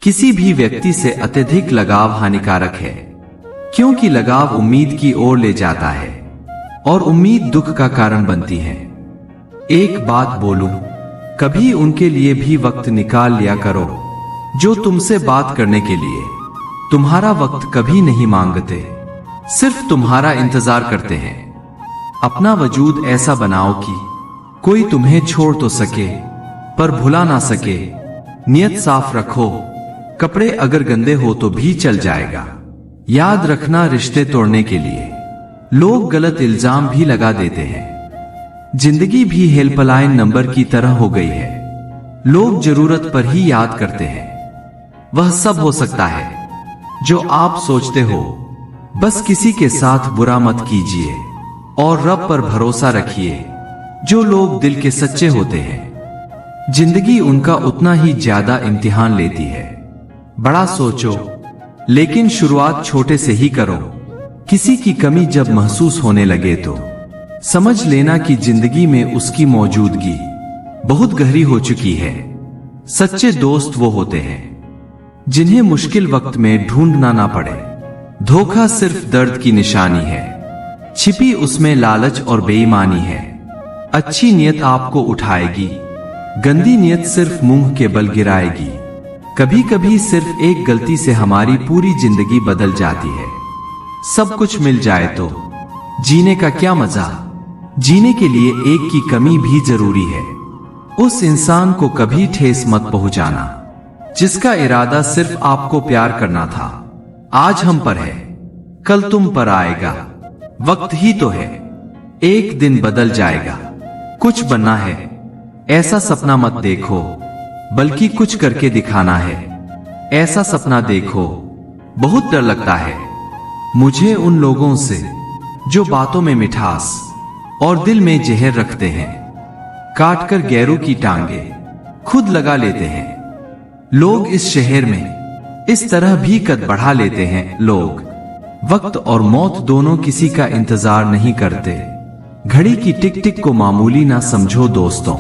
किसी भी व्यक्ति से अत्यधिक लगाव हानिकारक है, क्योंकि लगाव उम्मीद की ओर ले जाता है और उम्मीद दुख का कारण बनती है। एक बात बोलूं, कभी उनके लिए भी वक्त निकाल लिया करो जो तुमसे बात करने के लिए तुम्हारा वक्त कभी नहीं मांगते, सिर्फ तुम्हारा इंतजार करते हैं। अपना वजूद ऐसा बनाओ कि कोई तुम्हें छोड़ तो सके पर भुला ना सके। नियत साफ रखो, कपड़े अगर गंदे हो तो भी चल जाएगा। याद रखना, रिश्ते तोड़ने के लिए लोग गलत इल्जाम भी लगा देते हैं। जिंदगी भी हेल्पलाइन नंबर की तरह हो गई है, लोग जरूरत पर ही याद करते हैं। वह सब हो सकता है जो आप सोचते हो, बस किसी के साथ बुरा मत कीजिए और रब पर भरोसा रखिए। जो लोग दिल के सच्चे होते हैं, जिंदगी उनका उतना ही ज्यादा इम्तिहान लेती है। बड़ा सोचो, लेकिन शुरुआत छोटे से ही करो। किसी की कमी जब महसूस होने लगे तो समझ लेना कि जिंदगी में उसकी मौजूदगी बहुत गहरी हो चुकी है। सच्चे दोस्त वो होते हैं जिन्हें मुश्किल वक्त में ढूंढना ना पड़े। धोखा सिर्फ दर्द की निशानी है, छिपी उसमें लालच और बेईमानी है। अच्छी नियत आपको उठाएगी, गंदी नियत सिर्फ मुंह के बल गिराएगी। कभी कभी सिर्फ एक गलती से हमारी पूरी जिंदगी बदल जाती है। सब कुछ मिल जाए तो जीने का क्या मजा। जीने के लिए एक की कमी भी जरूरी है। उस इंसान को कभी ठेस मत पहुंचाना जिसका इरादा सिर्फ आपको प्यार करना था। आज हम पर है, कल तुम पर आएगा। वक्त ही तो है, एक दिन बदल जाएगा। कुछ बनना है ऐसा सपना मत देखो, बल्कि कुछ करके दिखाना है ऐसा सपना देखो। बहुत डर लगता है मुझे उन लोगों से जो बातों में मिठास और दिल में जहर रखते हैं, काट कर गैरों की टांगे खुद लगा लेते हैं। लोग इस शहर में इस तरह भी कद बढ़ा लेते हैं। लोग वक्त और मौत दोनों किसी का इंतजार नहीं करते। घड़ी की टिक टिक को मामूली ना समझो दोस्तों,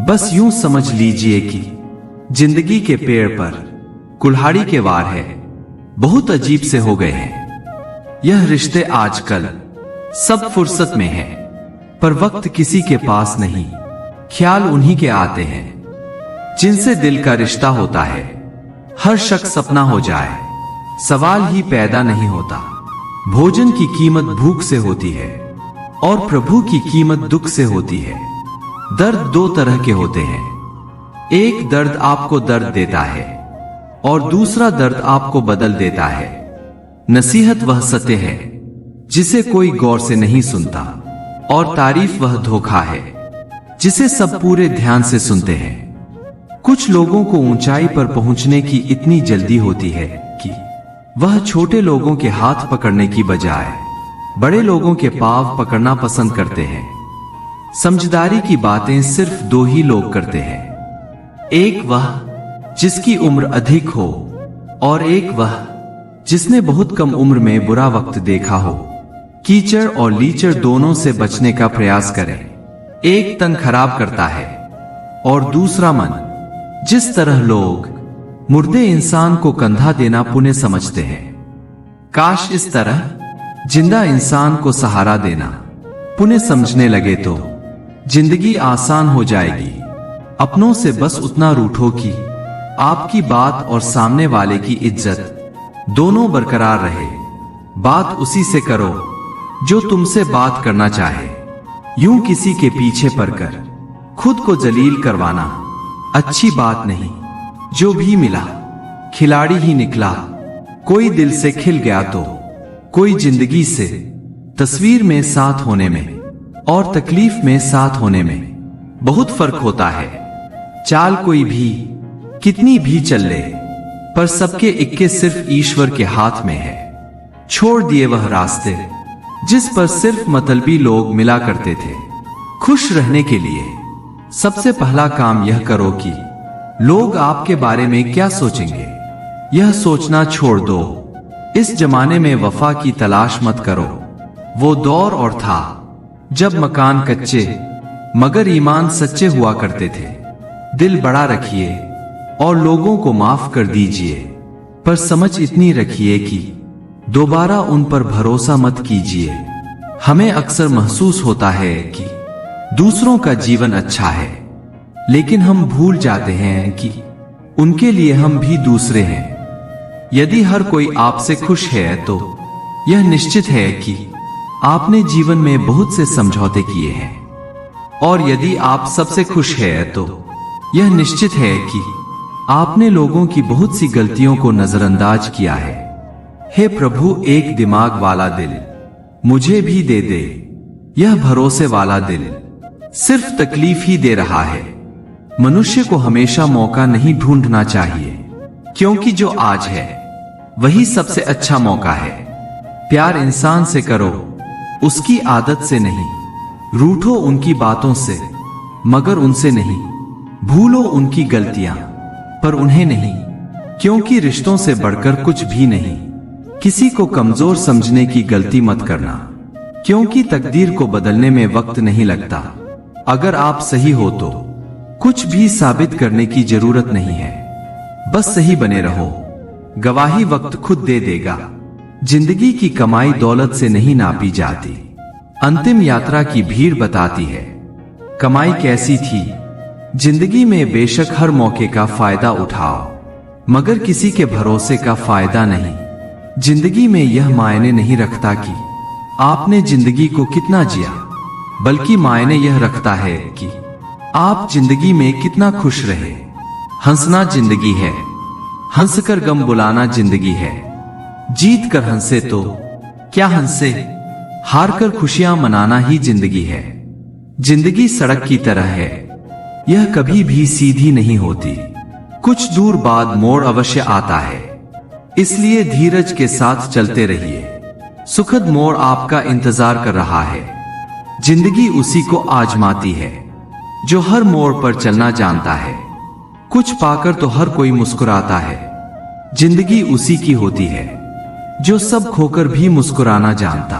बस यूं समझ लीजिए कि जिंदगी के पेड़ पर कुल्हाड़ी के वार है। बहुत अजीब से हो गए हैं यह रिश्ते आजकल, सब फुर्सत में है पर वक्त किसी के पास नहीं। ख्याल उन्हीं के आते हैं जिनसे दिल का रिश्ता होता है। हर शख्स अपना हो जाए सवाल ही पैदा नहीं होता। भोजन की कीमत भूख से होती है और प्रभु की कीमत दुख से होती है। दर्द दो तरह के होते हैं, एक दर्द आपको दर्द देता है और दूसरा दर्द आपको बदल देता है। नसीहत वह सत्य है जिसे कोई गौर से नहीं सुनता, और तारीफ वह धोखा है जिसे सब पूरे ध्यान से सुनते हैं। कुछ लोगों को ऊंचाई पर पहुंचने की इतनी जल्दी होती है कि वह छोटे लोगों के हाथ पकड़ने की बजाय बड़े लोगों के पांव पकड़ना पसंद करते हैं। समझदारी की बातें सिर्फ दो ही लोग करते हैं, एक वह जिसकी उम्र अधिक हो और एक वह जिसने बहुत कम उम्र में बुरा वक्त देखा हो। कीचड़ और लीचड़ दोनों से बचने का प्रयास करें। एक तन खराब करता है और दूसरा मन। जिस तरह लोग मुर्दे इंसान को कंधा देना पुण्य समझते हैं, काश इस तरह जिंदा इंसान को सहारा देना पुण्य समझने लगे तो जिंदगी आसान हो जाएगी। अपनों से बस उतना रूठो कि आपकी बात और सामने वाले की इज्जत दोनों बरकरार रहे। बात उसी से करो जो तुमसे बात करना चाहे। यूं किसी के पीछे पड़कर खुद को जलील करवाना अच्छी बात नहीं। जो भी मिला खिलाड़ी ही निकला। कोई दिल से खिल गया तो कोई जिंदगी से। तस्वीर में साथ होने में और तकलीफ में साथ होने में बहुत फर्क होता है। चाल कोई भी कितनी भी चल ले, पर सबके इक्के सिर्फ ईश्वर के हाथ में है। छोड़ दिए वह रास्ते जिस पर सिर्फ मतलबी लोग मिला करते थे। खुश रहने के लिए सबसे पहला काम यह करो कि लोग आपके बारे में क्या सोचेंगे यह सोचना छोड़ दो। इस जमाने में वफा की तलाश मत करो। वो दौर और था जब मकान कच्चे मगर ईमान सच्चे हुआ करते थे। दिल बड़ा रखिए, और लोगों को माफ कर दीजिए, पर समझ इतनी रखिए कि दोबारा उन पर भरोसा मत कीजिए। हमें अक्सर महसूस होता है कि दूसरों का जीवन अच्छा है, लेकिन हम भूल जाते हैं कि उनके लिए हम भी दूसरे हैं। यदि हर कोई आपसे खुश है तो यह निश्चित है कि आपने जीवन में बहुत से समझौते किए हैं, और यदि आप सबसे खुश हैं तो यह निश्चित है कि आपने लोगों की बहुत सी गलतियों को नजरअंदाज किया है। हे प्रभु, एक दिमाग वाला दिल मुझे भी दे दे। यह भरोसे वाला दिल सिर्फ तकलीफ ही दे रहा है। मनुष्य को हमेशा मौका नहीं ढूंढना चाहिए, क्योंकि जो आज है वही सबसे अच्छा मौका है। प्यार इंसान से करो, उसकी आदत से नहीं। रूठो उनकी बातों से, मगर उनसे नहीं। भूलो उनकी गलतियां, पर उन्हें नहीं, क्योंकि रिश्तों से बढ़कर कुछ भी नहीं। किसी को कमजोर समझने की गलती मत करना, क्योंकि तकदीर को बदलने में वक्त नहीं लगता। अगर आप सही हो तो कुछ भी साबित करने की जरूरत नहीं है, बस सही बने रहो। गवाही वक्त खुद दे देगा। जिंदगी की कमाई दौलत से नहीं नापी जाती, अंतिम यात्रा की भीड़ बताती है कमाई कैसी थी। जिंदगी में बेशक हर मौके का फायदा उठाओ, मगर किसी के भरोसे का फायदा नहीं। जिंदगी में यह मायने नहीं रखता कि आपने जिंदगी को कितना जिया, बल्कि मायने यह रखता है कि आप जिंदगी में कितना खुश रहे। हंसना जिंदगी है, हंसकर गम बुलाना जिंदगी है। जीत कर हंसे तो क्या हंसे, हारकर खुशियां मनाना ही जिंदगी है। जिंदगी सड़क की तरह है, यह कभी भी सीधी नहीं होती। कुछ दूर बाद मोड़ अवश्य आता है, इसलिए धीरज के साथ चलते रहिए। सुखद मोड़ आपका इंतजार कर रहा है। जिंदगी उसी को आजमाती है जो हर मोड़ पर चलना जानता है। कुछ पाकर तो हर कोई मुस्कुराता है। जिंदगी उसी की होती है जो सब खोकर भी मुस्कुराना जानता।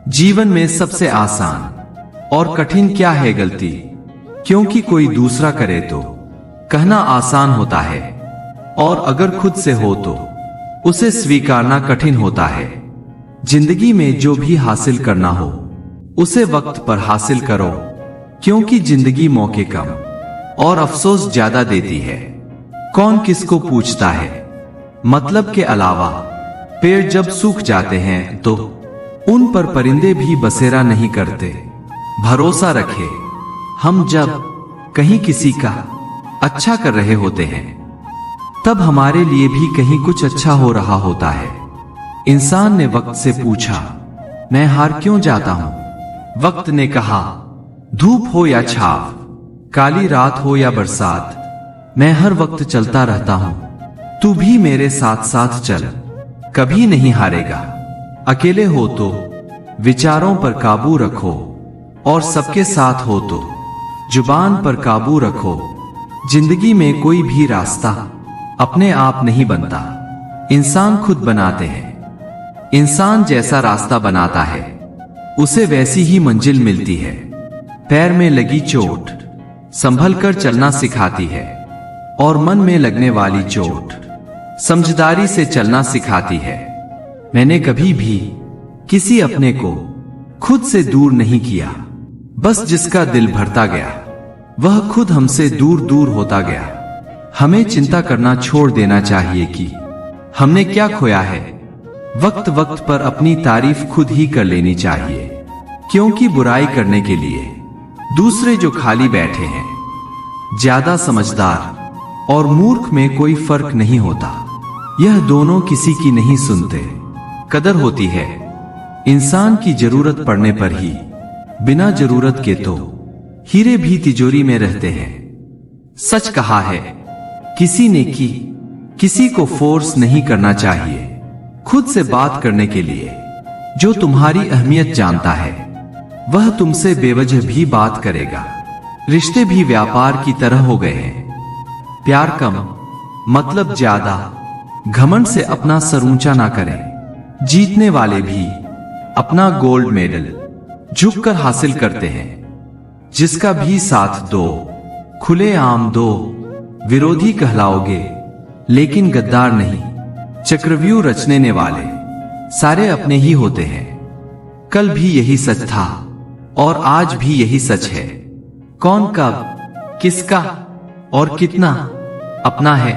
जीवन में सबसे आसान और कठिन क्या है गलती, क्योंकि कोई दूसरा करे तो कहना आसान होता है, और अगर खुद से हो तो उसे स्वीकारना कठिन होता है। जिंदगी में जो भी हासिल करना हो उसे वक्त पर हासिल करो, क्योंकि जिंदगी मौके कम और अफसोस ज्यादा देती है। कौन किसको पूछता है मतलब के अलावा। पेड़ जब सूख जाते हैं तो उन पर परिंदे भी बसेरा नहीं करते। भरोसा रखे, हम जब कहीं किसी का अच्छा कर रहे होते हैं तब हमारे लिए भी कहीं कुछ अच्छा हो रहा होता है। इंसान ने वक्त से पूछा, मैं हार क्यों जाता हूं? वक्त ने कहा, धूप हो या छाव, काली रात हो या बरसात, मैं हर वक्त चलता रहता हूं। तू भी मेरे साथ साथ चल, कभी नहीं हारेगा। अकेले हो तो विचारों पर काबू रखो, और सबके साथ हो तो जुबान पर काबू रखो। जिंदगी में कोई भी रास्ता अपने आप नहीं बनता, इंसान खुद बनाते हैं। इंसान जैसा रास्ता बनाता है उसे वैसी ही मंजिल मिलती है। पैर में लगी चोट संभल कर चलना सिखाती है, और मन में लगने वाली चोट समझदारी से चलना सिखाती है। मैंने कभी भी किसी अपने को खुद से दूर नहीं किया, बस जिसका दिल भरता गया वह खुद हमसे दूर दूर होता गया। हमें चिंता करना छोड़ देना चाहिए कि हमने क्या खोया है। वक्त वक्त पर अपनी तारीफ खुद ही कर लेनी चाहिए, क्योंकि बुराई करने के लिए दूसरे जो खाली बैठे हैं। ज्यादा समझदार और मूर्ख में कोई फर्क नहीं होता, यह दोनों किसी की नहीं सुनते। कदर होती है इंसान की जरूरत पड़ने पर ही, बिना जरूरत के तो हीरे भी तिजोरी में रहते हैं। सच कहा है किसी ने कि किसी को फोर्स नहीं करना चाहिए खुद से बात करने के लिए। जो तुम्हारी अहमियत जानता है वह तुमसे बेवजह भी बात करेगा। रिश्ते भी व्यापार की तरह हो गए हैं। प्यार कम मतलब ज्यादा, घमंड से अपना सर ऊंचा ना करें। जीतने वाले भी अपना गोल्ड मेडल झुककर हासिल करते हैं। जिसका भी साथ दो, खुले आम दो, विरोधी कहलाओगे, लेकिन गद्दार नहीं। चक्रव्यूह रचने वाले सारे अपने ही होते हैं। कल भी यही सच था और आज भी यही सच है। कौन कब, किसका और कितना अपना है,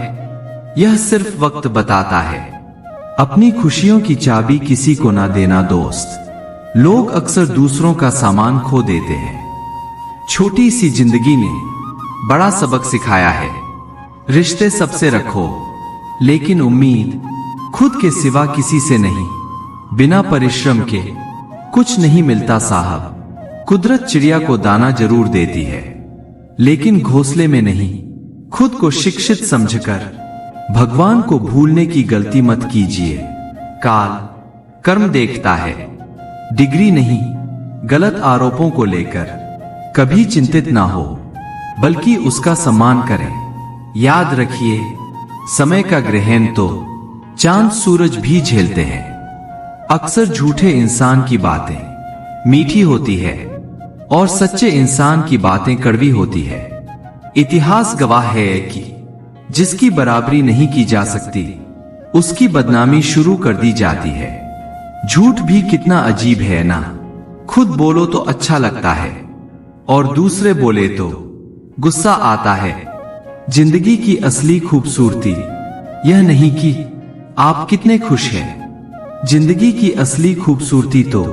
यह सिर्फ वक्त बताता है। अपनी खुशियों की चाबी किसी को ना देना दोस्त। लोग अक्सर दूसरों का सामान खो देते हैं। छोटी सी जिंदगी ने बड़ा सबक सिखाया है। रिश्ते सबसे रखो, लेकिन उम्मीद खुद के सिवा किसी से नहीं। बिना परिश्रम के कुछ नहीं मिलता साहब। कुदरत चिड़िया को दाना जरूर देती है, लेकिन घोंसले में नहीं। खुद को शिक्षित समझकर भगवान को भूलने की गलती मत कीजिए। काल कर्म देखता है, डिग्री नहीं। गलत आरोपों को लेकर कभी चिंतित ना हो, बल्कि उसका सम्मान करें। याद रखिए, समय का ग्रहण तो चांद सूरज भी झेलते हैं। अक्सर झूठे इंसान की बातें मीठी होती है और सच्चे इंसान की बातें कड़वी होती है। इतिहास गवाह है कि जिसकी बराबरी नहीं की जा सकती, उसकी बदनामी शुरू कर दी जाती है। झूठ भी कितना अजीब है ना। खुद बोलो तो अच्छा लगता है और दूसरे बोले तो गुस्सा आता है। जिंदगी की असली खूबसूरती यह नहीं कि आप कितने खुश हैं। जिंदगी की असली खूबसूरती तो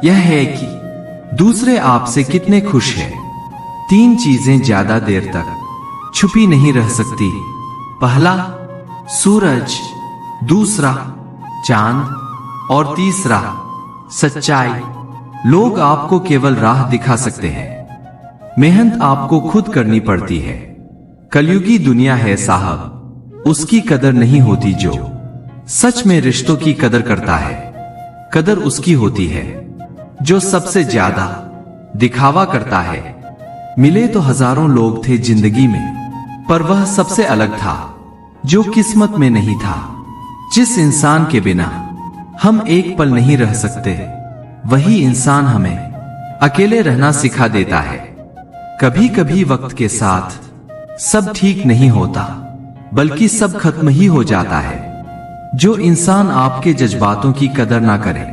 यह है कि दूसरे आपसे कितने खुश हैं। 3 चीजें ज्यादा देर तक छुपी नहीं रह सकती। पहला सूरज, दूसरा चांद और तीसरा सच्चाई। लोग आपको केवल राह दिखा सकते हैं, मेहनत आपको खुद करनी पड़ती है। कलयुगी दुनिया है साहब, उसकी कदर नहीं होती जो सच में रिश्तों की कदर करता है। कदर उसकी होती है जो सबसे ज्यादा दिखावा करता है। मिले तो हजारों लोग थे जिंदगी में, पर वह सबसे अलग था जो किस्मत में नहीं था। जिस इंसान के बिना हम एक पल नहीं रह सकते, वही इंसान हमें अकेले रहना सिखा देता है। कभी कभी वक्त के साथ सब ठीक नहीं होता, बल्कि सब खत्म ही हो जाता है। जो इंसान आपके जज्बातों की कदर ना करे,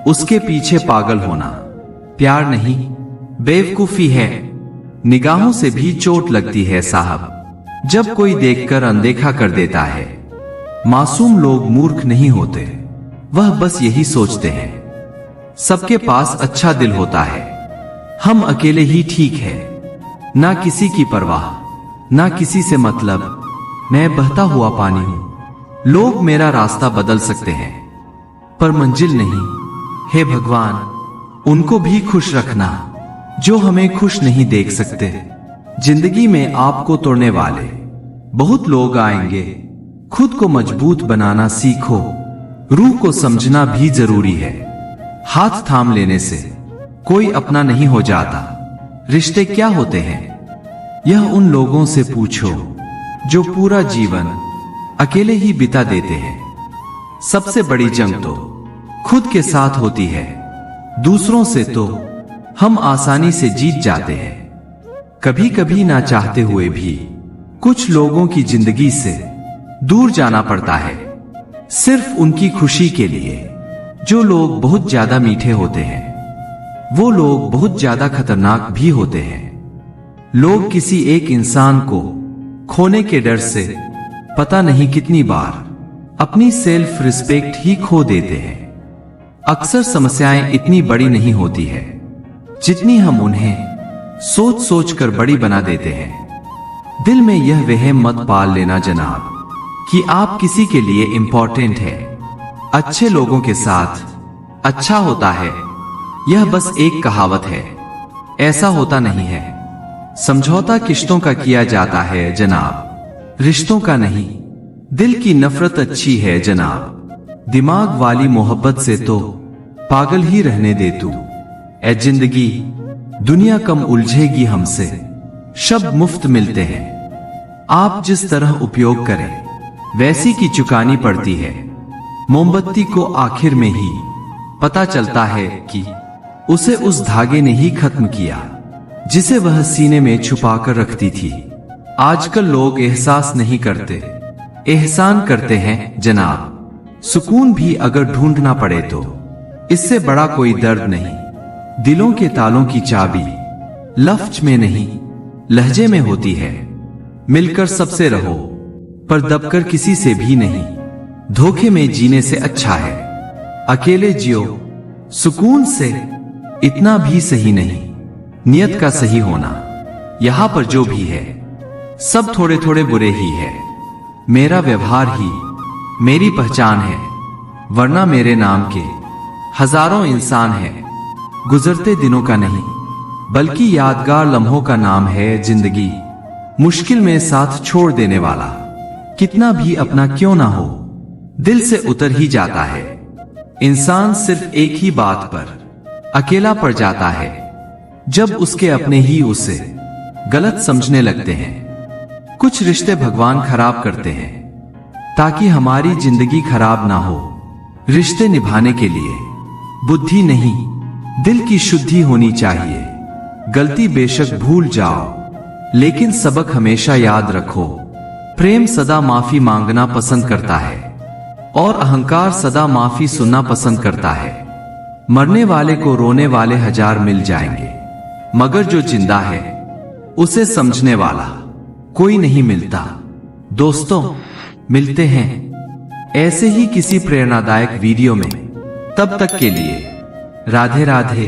उसके पीछे पागल होना प्यार नहीं, बेवकूफी है। निगाहों से भी चोट लगती है साहब, जब कोई देखकर अनदेखा कर देता है। मासूम लोग मूर्ख नहीं होते, वह बस यही सोचते हैं सबके पास अच्छा दिल होता है। हम अकेले ही ठीक है, ना किसी की परवाह, ना किसी से मतलब। मैं बहता हुआ पानी हूं, लोग मेरा रास्ता बदल सकते हैं, पर मंजिल नहीं। हे भगवान, उनको भी खुश रखना जो हमें खुश नहीं देख सकते। जिंदगी में आपको तोड़ने वाले बहुत लोग आएंगे। खुद को मजबूत बनाना सीखो। रूह को समझना भी जरूरी है। हाथ थाम लेने से कोई अपना नहीं हो जाता। रिश्ते क्या होते हैं, यह उन लोगों से पूछो जो पूरा जीवन अकेले ही बिता देते हैं। सबसे बड़ी जंग तो खुद के साथ होती है, दूसरों से तो हम आसानी से जीत जाते हैं। कभी कभी ना चाहते हुए भी कुछ लोगों की जिंदगी से दूर जाना पड़ता है, सिर्फ उनकी खुशी के लिए। जो लोग बहुत ज्यादा मीठे होते हैं, वो लोग बहुत ज्यादा खतरनाक भी होते हैं। लोग किसी एक इंसान को खोने के डर से पता नहीं कितनी बार अपनी सेल्फ रिस्पेक्ट ही खो देते हैं। अक्सर समस्याएं इतनी बड़ी नहीं होती है जितनी हम उन्हें सोच सोच कर बड़ी बना देते हैं। दिल में यह वहम मत पाल लेना जनाब कि आप किसी के लिए इंपॉर्टेंट है। अच्छे लोगों के साथ अच्छा होता है, यह बस एक कहावत है, ऐसा होता नहीं है। समझौता किश्तों का किया जाता है जनाब, रिश्तों का नहीं। दिल की नफरत अच्छी है जनाब, दिमाग वाली मोहब्बत से तो पागल ही रहने दे तू। ए जिंदगी, दुनिया कम उलझेगी हमसे, शब्द मुफ्त मिलते हैं। आप जिस तरह उपयोग करें वैसी की चुकानी पड़ती है। मोमबत्ती को आखिर में ही पता चलता है कि उसे उस धागे ने ही खत्म किया जिसे वह सीने में छुपाकर रखती थी। आजकल लोग एहसास नहीं करते, एहसान करते हैं जनाब। सुकून भी अगर ढूंढना पड़े तो इससे बड़ा कोई दर्द नहीं। दिलों के तालों की चाबी लफ्ज में नहीं, लहजे में होती है। मिलकर सबसे रहो, पर दबकर किसी से भी नहीं। धोखे में जीने से अच्छा है अकेले जियो सुकून से, इतना भी सही नहीं नियत का सही होना। यहां पर जो भी है सब थोड़े थोड़े बुरे ही है। मेरा व्यवहार ही मेरी पहचान है, वरना मेरे नाम के हजारों इंसान है। गुजरते दिनों का नहीं, बल्कि यादगार लम्हों का नाम है जिंदगी। मुश्किल में साथ छोड़ देने वाला, कितना भी अपना क्यों ना हो, दिल से उतर ही जाता है। इंसान सिर्फ एक ही बात पर अकेला पड़ जाता है, जब उसके अपने ही उसे गलत समझने लगते हैं। कुछ रिश्ते भगवान खराब करते हैं ताकि हमारी जिंदगी खराब ना हो। रिश्ते निभाने के लिए बुद्धि नहीं, दिल की शुद्धि होनी चाहिए। गलती बेशक भूल जाओ, लेकिन सबक हमेशा याद रखो। प्रेम सदा माफी मांगना पसंद करता है, और अहंकार सदा माफी सुनना पसंद करता है। मरने वाले को रोने वाले हजार मिल जाएंगे, मगर जो जिंदा है उसे समझने वाला कोई नहीं मिलता। दोस्तों, मिलते हैं ऐसे ही किसी प्रेरणादायक वीडियो में। तब तक के लिए राधे राधे।